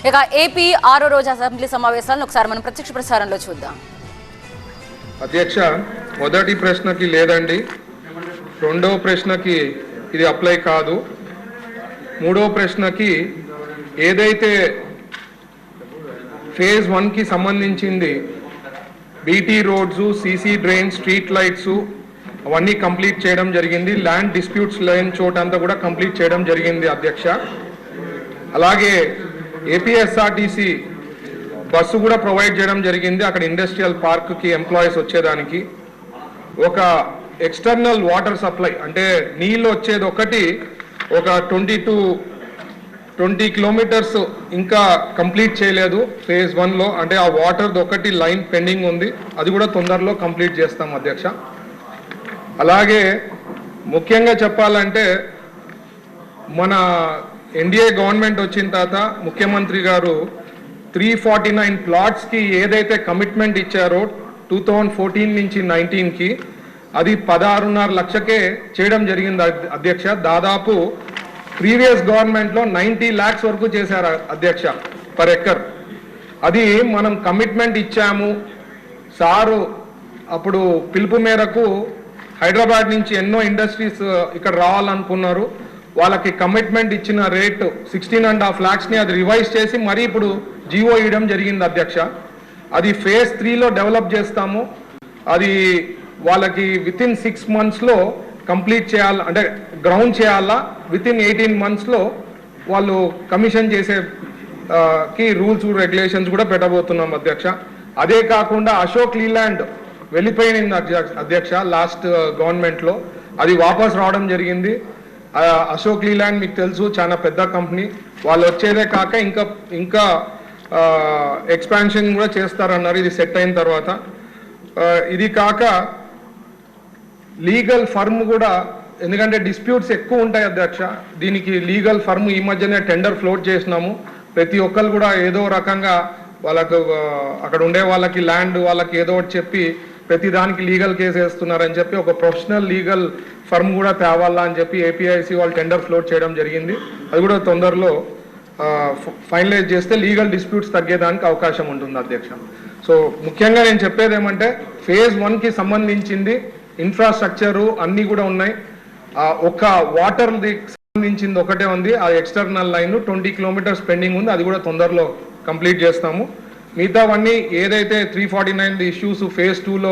ఇక ఏపీ 6వ రోజు అసెంబ్లీ సమావేశాలను ఒకసారి మనం ప్రత్యక్ష ప్రసారంలో చూద్దాం. అధ్యక్ష, మొదటి ప్రశ్నకి లేదండి, రెండవ ప్రశ్నకి ఇది అప్లై కాదు, మూడవ ప్రశ్నకి ఏదైతే ఫేజ్ 1కి సంబంధించింది BT roads, CC drain, street lights అవన్నీ కంప్లీట్ చేయడం జరిగింది. ల్యాండ్ డిస్ప్యూట్స్ లేని చోట అంతా కూడా కంప్లీట్ చేయడం జరిగింది అధ్యక్ష. అలాగే ఏపీఎస్ఆర్టీసీ బస్సు కూడా ప్రొవైడ్ చేయడం జరిగింది అక్కడ ఇండస్ట్రియల్ పార్క్కి ఎంప్లాయీస్ వచ్చేదానికి. ఒక ఎక్స్టర్నల్ వాటర్ సప్లై అంటే నీళ్ళు వచ్చేది ఒకటి ఒక 20 కిలోమీటర్స్ ఇంకా కంప్లీట్ చేయలేదు ఫేజ్ 1లో. అంటే ఆ వాటర్ది ఒకటి లైన్ పెండింగ్ ఉంది, అది కూడా తొందరలో కంప్లీట్ చేస్తాం అధ్యక్ష. అలాగే ముఖ్యంగా చెప్పాలంటే మన ఎన్డీఏ గవర్నమెంట్ వచ్చిన తర్వాత ముఖ్యమంత్రి గారు 349 ప్లాట్స్కి ఏదైతే కమిట్మెంట్ ఇచ్చారో 2014 నుంచి 19కి అది 16.5 లక్షకే చేయడం జరిగింది అధ్యక్ష. దాదాపు ప్రీవియస్ గవర్నమెంట్లో 90 lakhs వరకు చేశారు అధ్యక్ష పర్ ఎక్కర్. అది మనం కమిట్మెంట్ ఇచ్చాము సారు. అప్పుడు పిలుపు మేరకు హైదరాబాద్ నుంచి ఎన్నో ఇండస్ట్రీస్ ఇక్కడ రావాలనుకున్నారు. వాళ్ళకి కమిట్మెంట్ ఇచ్చిన రేటు 16.5 lakhsని అది రివైజ్ చేసి మరీ ఇప్పుడు జీవో ఇవ్వడం జరిగింది అధ్యక్ష. అది ఫేజ్ 3లో డెవలప్ చేస్తాము. అది వాళ్ళకి వితిన్ 6 monthsలో కంప్లీట్ చేయాలి, అంటే గ్రౌండ్ చేయాలా. వితిన్ 18 monthsలో వాళ్ళు కమిషన్ చేసే కి రూల్స్ రెగ్యులేషన్స్ కూడా పెట్టబోతున్నాం అధ్యక్ష. అదే కాకుండా అశోక్ లీలాండ్ వెళ్ళిపోయింది అధ్యక్ష లాస్ట్ గవర్నమెంట్లో, అది వాపస్ రావడం జరిగింది. అశోక్ లీలాండ్ మీకు తెలుసు చాలా పెద్ద కంపెనీ, వాళ్ళు వచ్చేదే కాక ఇంకా ఎక్స్పాన్షన్ కూడా చేస్తారన్నారు ఇది సెట్ అయిన తర్వాత. ఇది కాక లీగల్ ఫర్మ్ కూడా, ఎందుకంటే డిస్ప్యూట్స్ ఎక్కువ ఉంటాయి అధ్యక్ష, దీనికి లీగల్ ఫర్మ్ ఈ మధ్యనే టెండర్ ఫ్లోట్ చేసినాము. ప్రతి ఒక్కరు కూడా ఏదో రకంగా వాళ్ళకు అక్కడ ఉండే వాళ్ళకి ల్యాండ్ వాళ్ళకి ఏదో ఒకటి చెప్పి ప్రతి దానికి లీగల్ కేసు వేస్తున్నారని చెప్పి ఒక ప్రొఫెషనల్ లీగల్ ఫర్మ్ కూడా తేవాలా అని చెప్పి ఏపీఐసి వాళ్ళు టెండర్ ఫ్లోట్ చేయడం జరిగింది. అది కూడా తొందరలో ఫైనలైజ్ చేస్తే లీగల్ డిస్ప్యూట్స్ తగ్గేదానికి అవకాశం ఉంటుంది అధ్యక్ష. సో ముఖ్యంగా నేను చెప్పేది ఏమంటే ఫేజ్ 1కి సంబంధించింది ఇన్ఫ్రాస్ట్రక్చరు అన్నీ కూడా ఉన్నాయి. ఒక వాటర్ది సంబంధించింది ఒకటే ఉంది, ఆ ఎక్స్టర్నల్ లైన్ 20 kilometers పెండింగ్ ఉంది, అది కూడా తొందరలో కంప్లీట్ చేస్తాము. మిగతావన్నీ ఏదైతే 349 ఇష్యూస్ ఫేజ్ 2లో